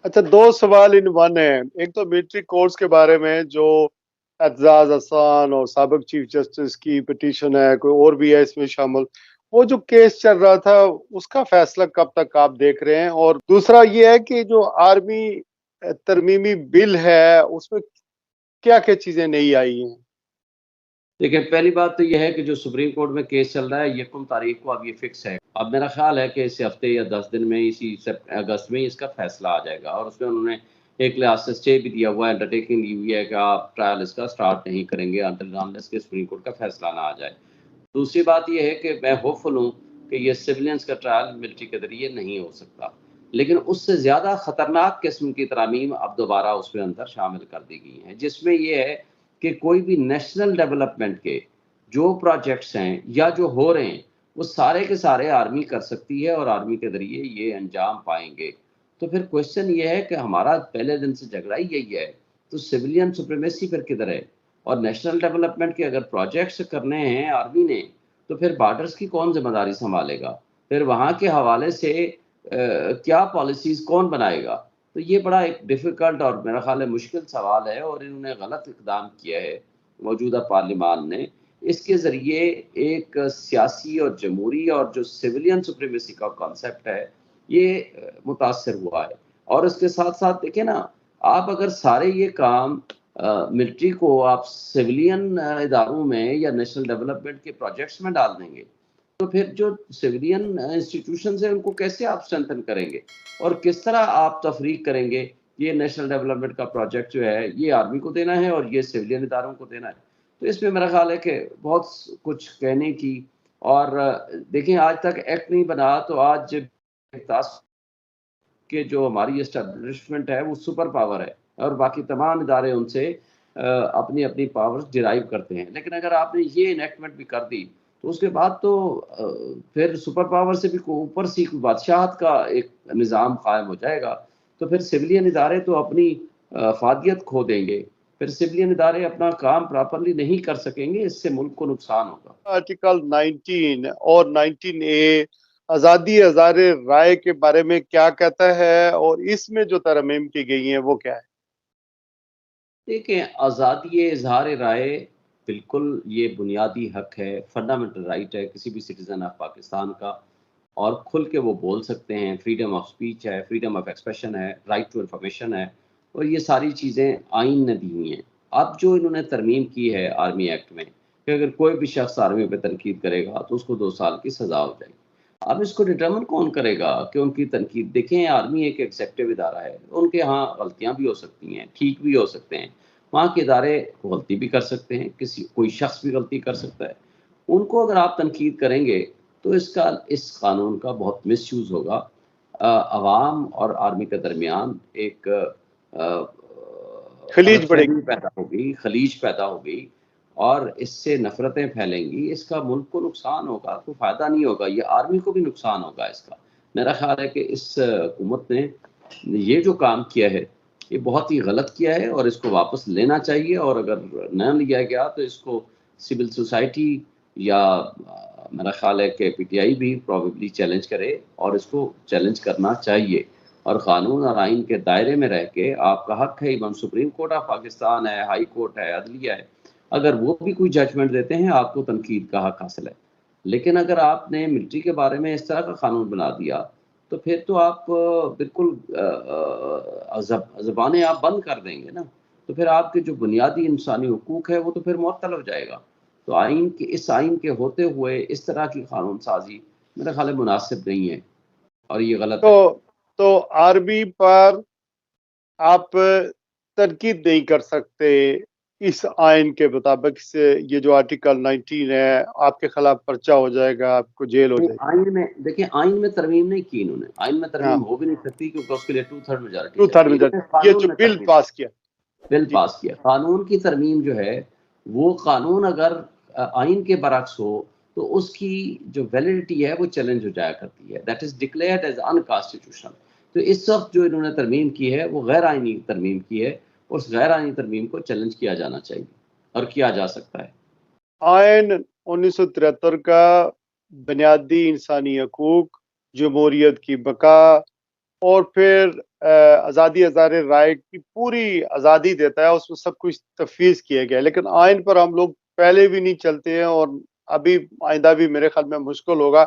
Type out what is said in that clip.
اچھا، دو سوال in one ہے. ایک تو ملٹری کورٹس کے بارے میں جو اعتزاز احسان اور سابق چیف جسٹس کی پٹیشن ہے، کوئی اور بھی ہے اس میں شامل، وہ جو کیس چل رہا تھا اس کا فیصلہ کب تک آپ دیکھ رہے ہیں؟ اور دوسرا یہ ہے کہ جو آرمی ترمیمی بل ہے اس میں کیا کیا چیزیں نہیں آئی ہیں؟ دیکھیں، پہلی بات تو یہ ہے کہ جو سپریم کورٹ میں کیس چل رہا ہے 1 تاریخ کو، اب یہ فکس ہے. اب میرا خیال ہے کہ اس ہفتے یا 10 دن میں، اسی اگست میں اس کا فیصلہ آ جائے گا. اور اس میں انہوں نے ایک لحاظ سے اسٹے بھی دیا ہوا ہے، انڈرٹیکنگ دی ہوئی ہے کہ آپ ٹرائل اس کا سٹارٹ نہیں کریں گے انٹل انلیس کہ سپریم کورٹ کا فیصلہ نہ آ جائے. دوسری بات یہ ہے کہ میں ہوپ فل ہوں کہ یہ سولینس کا ٹرائل ملٹری کے ذریعے نہیں ہو سکتا، لیکن اس سے زیادہ خطرناک قسم کی ترامیم اب دوبارہ اس میں اندر شامل کر دی گئی ہیں، جس میں یہ ہے کہ کوئی بھی نیشنل ڈیولپمنٹ کے جو پروجیکٹس ہیں یا جو ہو رہے ہیں وہ سارے کے سارے آرمی کر سکتی ہے اور آرمی کے ذریعے یہ انجام پائیں گے. تو پھر کوشچن یہ ہے کہ ہمارا پہلے دن سے جھگڑا ہی یہی ہے، تو سویلین سپریمیسی پھر کدھر ہے؟ اور نیشنل ڈیولپمنٹ کے اگر پروجیکٹس کرنے ہیں آرمی نے تو پھر بارڈرز کی کون ذمہ داری سنبھالے گا؟ پھر وہاں کے حوالے سے کیا پالیسیز کون بنائے گا؟ تو یہ بڑا ایک ڈیفیکلٹ اور میرا خیال ہے مشکل سوال ہے، اور انہوں نے غلط اقدام کیا ہے موجودہ پارلیمان نے. اس کے ذریعے ایک سیاسی اور جمہوری اور جو سویلین سپریمیسی کا کانسیپٹ ہے یہ متاثر ہوا ہے. اور اس کے ساتھ ساتھ دیکھیں نا، آپ اگر سارے یہ کام ملٹری کو آپ سویلین اداروں میں یا نیشنل ڈیولپمنٹ کے پروجیکٹس میں ڈال دیں گے تو پھر جو سویلین انسٹیٹیوشنز ہیں ان کو کیسے آپ اسٹرینتھن کریں گے اور کس طرح آپ تفریق کریں گے؟ یہ نیشنل ڈیولپمنٹ کا پروجیکٹ جو ہے یہ آرمی کو دینا ہے اور یہ سویلین اداروں کو دینا ہے. تو اس میں میرا خیال ہے کہ بہت کچھ کہنے کی. اور دیکھیں، آج تک ایکٹ نہیں بنا تو آج کہ جو ہماری اسٹیبلشمنٹ ہے وہ سپر پاور ہے اور باقی تمام ادارے ان سے اپنی اپنی پاور ڈرائیو کرتے ہیں. لیکن اگر آپ نے یہ انیکٹمنٹ بھی کر دی تو اس کے بعد تو پھر سپر پاور سے بھی اوپر سی بادشاہت کا ایک نظام قائم ہو جائے گا. تو پھر سویلین ادارے تو اپنی افادیت کھو دیں گے، پھر سویلین ادارے اپنا کام پراپرلی نہیں کر سکیں گے، اس سے ملک کو نقصان ہوگا. آرٹیکل 19 اور 19A آزادی اظہار رائے کے بارے میں کیا کہتا ہے اور اس میں جو ترمیم کی گئی ہیں وہ کیا ہے؟ دیکھیں، آزادی اظہار رائے بالکل یہ بنیادی حق ہے، فنڈامنٹل رائٹ ہے کسی بھی سٹیزن آف پاکستان کا، اور کھل کے وہ بول سکتے ہیں. فریڈم آف سپیچ ہے، فریڈم آف ایکسپریشن ہے، رائٹ ٹو انفارمیشن ہے، اور یہ ساری چیزیں آئین نے دی ہوئی ہیں. اب جو انہوں نے ترمیم کی ہے آرمی ایکٹ میں کہ اگر کوئی بھی شخص آرمی پہ تنقید کرے گا تو اس کو 2 سال کی سزا ہو جائے گی. اب اس کو ڈٹرمن کون کرے گا کہ ان کی تنقید؟ دیکھیں، آرمی ایک ایگزیکٹو ادارہ ہے، ان کے ہاں غلطیاں بھی ہو سکتی ہیں، ٹھیک بھی ہو سکتے ہیں. وہاں کے ادارے غلطی بھی کر سکتے ہیں، کوئی شخص بھی غلطی کر سکتا ہے. ان کو اگر آپ تنقید کریں گے تو اس قانون کا بہت مس یوز ہوگا. عوام اور آرمی کے درمیان ایک خلیج غلط بڑھے گی. فہمی پیدا ہوگی، خلیج پیدا ہوگی، اور اس سے نفرتیں پھیلیں گی. اس کا ملک کو نقصان ہوگا، کوئی فائدہ نہیں ہوگا، یہ آرمی کو بھی نقصان ہوگا اس کا. میرا خیال ہے کہ اس حکومت نے یہ جو کام کیا ہے یہ بہت ہی غلط کیا ہے اور اس کو واپس لینا چاہیے. اور اگر نہ لیا گیا تو اس کو سول سوسائٹی یا میرا خیال ہے کہ پی ٹی آئی بھی پروبیبلی چیلنج کرے، اور اس کو چیلنج کرنا چاہیے. اور قانون اور آئین کے دائرے میں رہ کے آپ کا حق ہے، even supreme court of Pakistan ہے، ہائی کورٹ ہے، عدلیہ ہے، اگر وہ بھی کوئی ججمنٹ دیتے ہیں آپ کو تنقید کا حق حاصل ہے. لیکن اگر آپ نے ملٹری کے بارے میں اس طرح کا قانون بنا دیا تو پھر تو آپ بالکل زبانیں آپ بند کر دیں گے نا. تو پھر آپ کے جو بنیادی انسانی حقوق ہے وہ تو پھر معطل ہو جائے گا. تو اس آئین کے ہوتے ہوئے اس طرح کی قانون سازی میرا خیال ہے مناسب نہیں ہے اور یہ غلط ہے. تو آرمی پر آپ تنقید نہیں کر سکتے اس آئین کے مطابق. سے یہ جو آرٹیکل 19 ہے آپ کے خلاف پرچہ ہو جائے گا، آپ کو جیل ہو جائے گی. آئین میں دیکھیں، آئین میں ترمیم نہیں کی انہوں نے، آئین میں ہاں، ترمیم ہو بھی نہیں سکتی کیونکہ اس کے لیے 2/3 میجارٹی 2/3 چاہیے. میں انہوں نے یہ جو قانون میں بل ترمیم، پاس کیا. بل جی، پاس کیا. قانون کی ترمیم جو ہے وہ قانون اگر آئین کے برعکس ہو تو اس کی جو ویلیڈیٹی ہے وہ چیلنج ہو جایا کرتی ہے، that is declared as unconstitutional. تو اس وقت جو انہوں نے ترمیم کی ہے وہ غیر آئینی ترمیم کی ہے، اس غیر آئینی ترمیم کو چیلنج کیا جانا چاہیے اور کیا جا سکتا ہے. آئین 1973 کا بنیادی انسانی حقوق، جمہوریت کی بقا، اور پھر آزادی اظہار رائے کی پوری آزادی دیتا ہے، اس میں سب کچھ تفویض کیا گیا ہے، لیکن آئین پر ہم لوگ پہلے بھی نہیں چلتے ہیں اور ابھی آئندہ بھی میرے خیال میں مشکل ہوگا